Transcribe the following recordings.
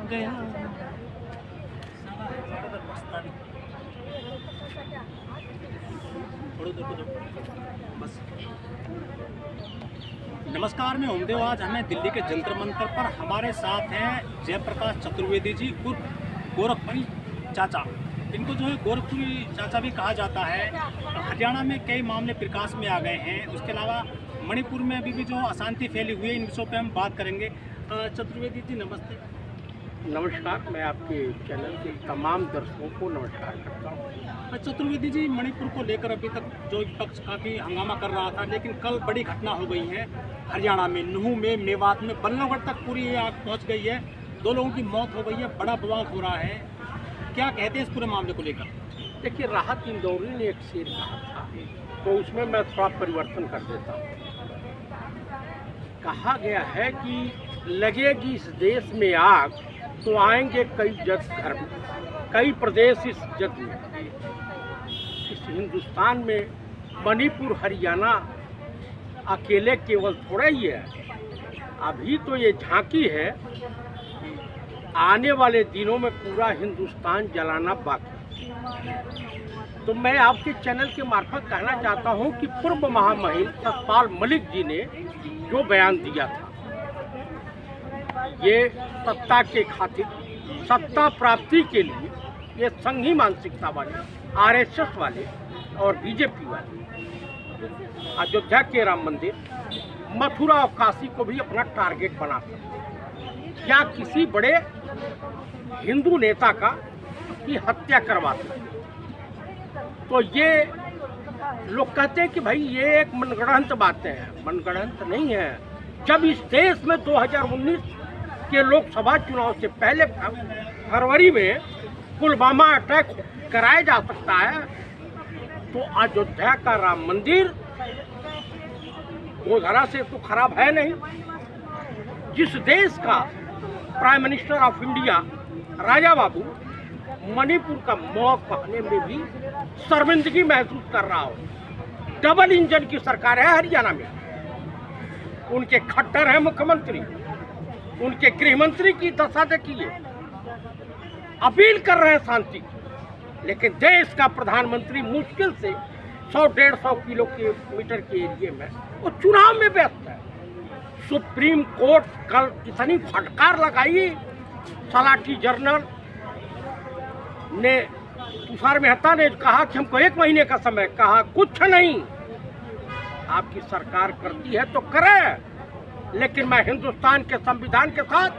गया। बस। नमस्कार, मैं ओमदेव। आज हमें दिल्ली के जंतर मंतर पर हमारे साथ हैं जयप्रकाश चतुर्वेदी जी उर्फ गोरखपुरी चाचा। इनको जो है गोरखपुरी चाचा भी कहा जाता है। हरियाणा में कई मामले प्रकाश में आ गए हैं। उसके अलावा मणिपुर में अभी भी जो अशांति फैली हुई है, इन विषयों पर हम बात करेंगे। चतुर्वेदी जी नमस्ते। नमस्कार, मैं आपके चैनल के तमाम दर्शकों को नमस्कार करता हूँ। चतुर्वेदी जी, मणिपुर को लेकर अभी तक जो विपक्ष काफ़ी हंगामा कर रहा था, लेकिन कल बड़ी घटना हो गई है हरियाणा में, नूहू में, मेवात में, बल्लभगढ़ तक पूरी आग पहुँच गई है। 2 लोगों की मौत हो गई है, बड़ा बवाल हो रहा है। क्या कहते हैं इस पूरे मामले को लेकर? देखिए, राहत इंदौरी ने एक शेर कहा था, तो उसमें मैं थोड़ा परिवर्तन कर देता हूँ। कहा गया है कि लगेगी इस देश में आग तो आएंगे कई जग घर में, कई प्रदेश इस जग में। इस हिंदुस्तान में मणिपुर, हरियाणा अकेले केवल थोड़ा ही है। अभी तो ये झांकी है, आने वाले दिनों में पूरा हिंदुस्तान जलाना बाकी। तो मैं आपके चैनल के मार्फत कहना चाहता हूं कि पूर्व महामहिम सतपाल मलिक जी ने जो बयान दिया था, ये सत्ता के खातिर, सत्ता प्राप्ति के लिए, ये संघी मानसिकता वाले, आरएसएस वाले और बीजेपी वाले अयोध्या के राम मंदिर, मथुरा और काशी को भी अपना टारगेट बना सकते, या किसी बड़े हिंदू नेता का की हत्या करवाते। तो ये लोग कहते हैं कि भाई ये एक मनगढ़ंत बातें हैं। मनगढ़ंत नहीं है। जब इस देश में 2019 के लोकसभा चुनाव से पहले फरवरी में पुलवामा अटैक कराया जा सकता है, तो अयोध्या का राम मंदिर वो धरा से तो खराब है नहीं। जिस देश का prime minister of India Raja Babu Manipur का मौत कहने में भी शर्मिंदगी महसूस कर रहा हो। डबल इंजन की सरकार है हरियाणा में। उनके खट्टर हैं मुख्यमंत्री, उनके गृह मंत्री की दशा देखिए। अपील कर रहे हैं शांति की, लेकिन देश का प्रधानमंत्री मुश्किल से 100-150 किलोमीटर के एरिए में वो चुनाव में व्यस्त है। सुप्रीम कोर्ट कल इतनी फटकार लगाई, सलाठी जनरल ने, तुषार मेहता ने कहा कि हमको 1 महीने का समय, कहा कुछ नहीं, आपकी सरकार करती है तो करे, लेकिन मैं हिंदुस्तान के संविधान के साथ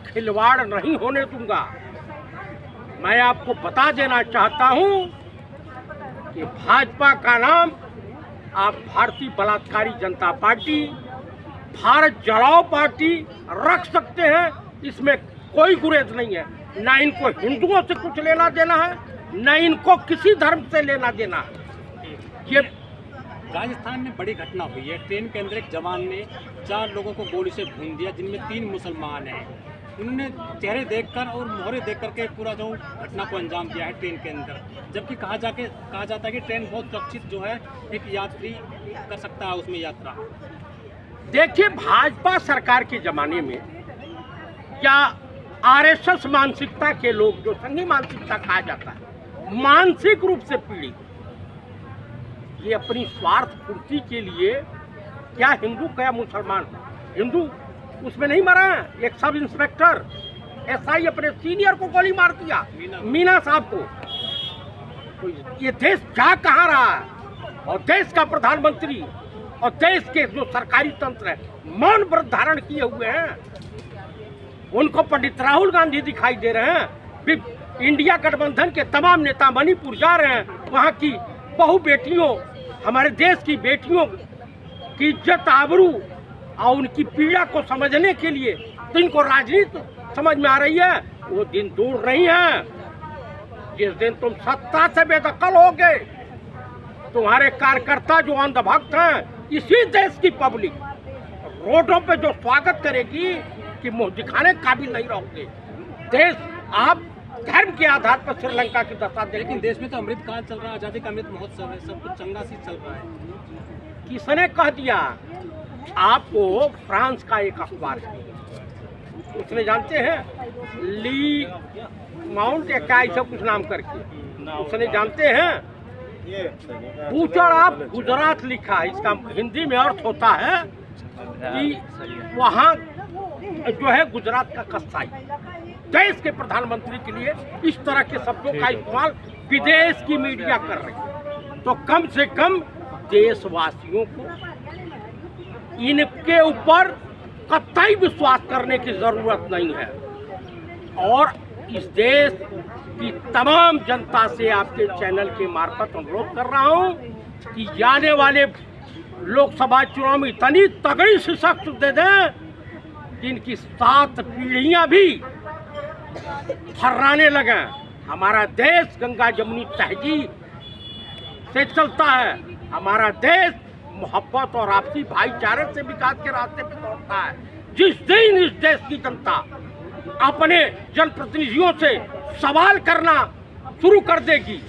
खिलवाड़ नहीं होने दूंगा। मैं आपको बता देना चाहता हूं कि भाजपा का नाम आप भारतीय बलात्कारी जनता पार्टी, भारत जलाओ पार्टी रख सकते हैं। इसमें कोई गुरेज नहीं है। ना इनको हिंदुओं से कुछ लेना देना है, न इनको किसी धर्म से लेना देना है। ये राजस्थान में बड़ी घटना हुई है। ट्रेन के अंदर एक जवान ने 4 लोगों को गोली से भून दिया, जिनमें 3 मुसलमान हैं। उन्होंने चेहरे देखकर और मोहरे देख करके पूरा जो घटना को अंजाम दिया है ट्रेन के अंदर, जबकि कहा जाता है कि ट्रेन बहुत सुरक्षित जो है एक यात्री कर सकता है उसमें यात्रा। देखिए, भाजपा सरकार के ज़माने में या आरएसएस मानसिकता के लोग, जो संघी मानसिकता कहा जाता है, मानसिक रूप से पीड़ित, ये अपनी स्वार्थ पूर्ति के लिए, क्या हिंदू क्या मुसलमान, हिंदू उसमें नहीं मरा है। एक सब इंस्पेक्टर एसआई अपने सीनियर को गोली मार दिया, मीना साहब को। तो ये देश जा कहाँ रहा है? और देश का प्रधानमंत्री और देश के जो सरकारी तंत्र है मौन व्रत धारण किए हुए हैं। उनको पंडित राहुल गांधी दिखाई दे रहे हैं। इंडिया गठबंधन के तमाम नेता मणिपुर जा रहे हैं। वहाँ की बहु बेटियों, हमारे देश की बेटियों की इज्जत आबरू और उनकी पीड़ा को समझने के लिए तो इनको राजनीति समझ में आ रही है। वो दिन दूर नहीं है जिस दिन तुम सत्ता से बेदखल हो गए। तुम्हारे कार्यकर्ता जो अंधभक्त हैं, इसी देश की पब्लिक रोडों पे जो स्वागत करेगी कि मुंह दिखाने काबिल नहीं रहोगे। देश आप धर्म के आधार पर श्रीलंका की दशा देखें। लेकिन देश में तो अमृत काल चल रहा है, आज़ादी का अमृत महोत्सव है, सब कुछ चंगा सी चल रहा है। किसने कह दिया? आपको फ्रांस का एक अखबार है, उसने जानते हैं ली माउंट या क्या ऐसा कुछ नाम करके, उसने जानते हैं बूचड़ ऑफ गुजरात लिखा है। इसका हिंदी में अर्थ होता है कि वहाँ जो है गुजरात का कसाई। देश के प्रधानमंत्री के लिए इस तरह के शब्दों का इस्तेमाल विदेश की मीडिया कर रही है, तो कम से कम देशवासियों को इनके ऊपर कतई विश्वास करने की जरूरत नहीं है। और इस देश की तमाम जनता से आपके चैनल के मार्फत अनुरोध कर रहा हूं कि आने वाले लोकसभा चुनाव में इतनी तगड़ी सी शक्ति दे दें कि इनकी 7 पीढ़ियां भी फर्राने लगे। हमारा देश गंगा जमुनी तहजीब से चलता है, हमारा देश मोहब्बत और आपसी भाईचारे से विकास के रास्ते पर दौड़ता है। जिस दिन इस देश की जनता अपने जनप्रतिनिधियों से सवाल करना शुरू कर देगी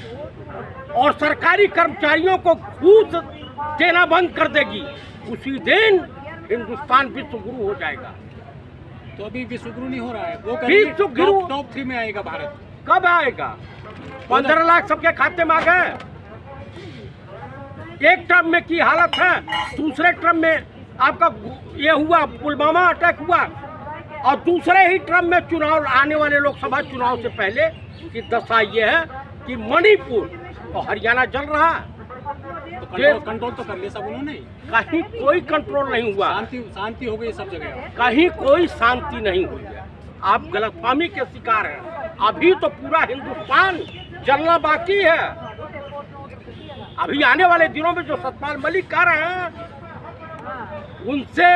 और सरकारी कर्मचारियों को घूस देना बंद कर देगी, उसी दिन हिंदुस्तान विश्व गुरु हो जाएगा। तो अभी विश्व गुरु नहीं हो रहा है, वो विश्व गुरु टॉप 3 में आएगा भारत। कब आएगा? 15 लाख सबके खाते में आ गए। एक टर्म में की हालत है, दूसरे टर्म में आपका ये हुआ, पुलवामा अटैक हुआ, और दूसरे ही टर्म में चुनाव, आने वाले लोकसभा चुनाव से पहले की दशा ये है कि मणिपुर और हरियाणा जल रहा है। तो कंट्रोल तो कर लिया सब उन्होंने, कहीं कोई कंट्रोल नहीं हुआ, शांति हो गई सब जगह, कहीं कोई शांति नहीं हुई है। आप गलतफहमी के शिकार हैं। अभी तो पूरा हिंदुस्तान जलना बाकी है। अभी आने वाले दिनों में जो सतपाल मलिक कह रहे हैं उनसे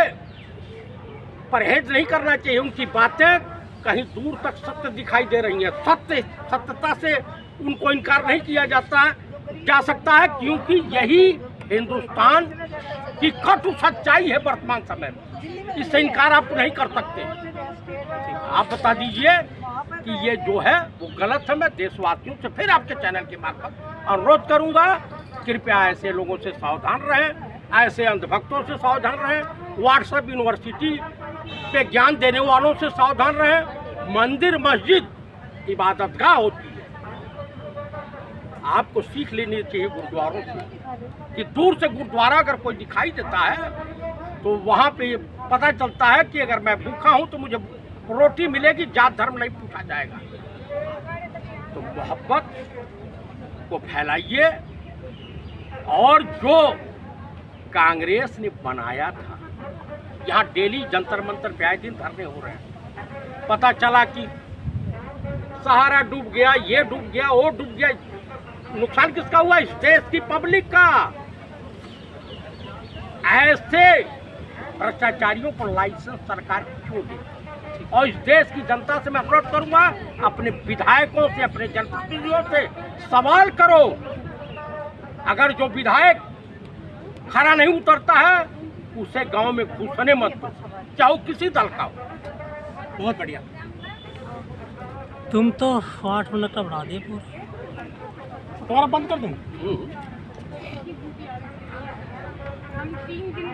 परहेज नहीं करना चाहिए। उनकी बातें कहीं दूर तक सत्य दिखाई दे रही हैं। सत्यता से उनको इनकार नहीं किया जा सकता है, क्योंकि यही हिंदुस्तान की कटु सच्चाई है वर्तमान समय में। इससे इनकार आप नहीं कर सकते। आप बता दीजिए कि ये जो है वो गलत है। मैं देशवासियों से फिर आपके चैनल के मार्फत अनुरोध करूंगा, कृपया ऐसे लोगों से सावधान रहें, ऐसे अंधभक्तों से सावधान रहें, व्हाट्सएप यूनिवर्सिटी पे ज्ञान देने वालों से सावधान रहें। मंदिर मस्जिद इबादतगाह होती है, आपको सीख लेनी चाहिए गुरुद्वारों से कि दूर से गुरुद्वारा अगर कोई दिखाई देता है तो वहाँ पे ये पता चलता है कि अगर मैं भूखा हूँ तो मुझे रोटी मिलेगी, जात धर्म नहीं पूछा जाएगा। तो मोहब्बत को फैलाइए। और जो कांग्रेस ने बनाया था, यहाँ डेली जंतर मंतर पे आए दिन धरने हो रहे हैं। पता चला कि सहारा डूब गया, ये डूब गया, वो डूब गया। नुकसान किसका हुआ? इस देश की पब्लिक का। ऐसे भ्रष्टाचारियों को लाइसेंस सरकार क्यों दे? और इस देश की जनता से मैं अनुरोध करूंगा, अपने विधायकों से, अपने जनप्रतिनिधियों से सवाल करो। अगर जो विधायक खरा नहीं उतरता है उसे गांव में घुसने मत दो, चाहे किसी दल का हो। बहुत बढ़िया। तुम तो 8 मिनट का बढ़ा दिए पूरा। तुम्हारा बंद कर दूं? हम 3 दिन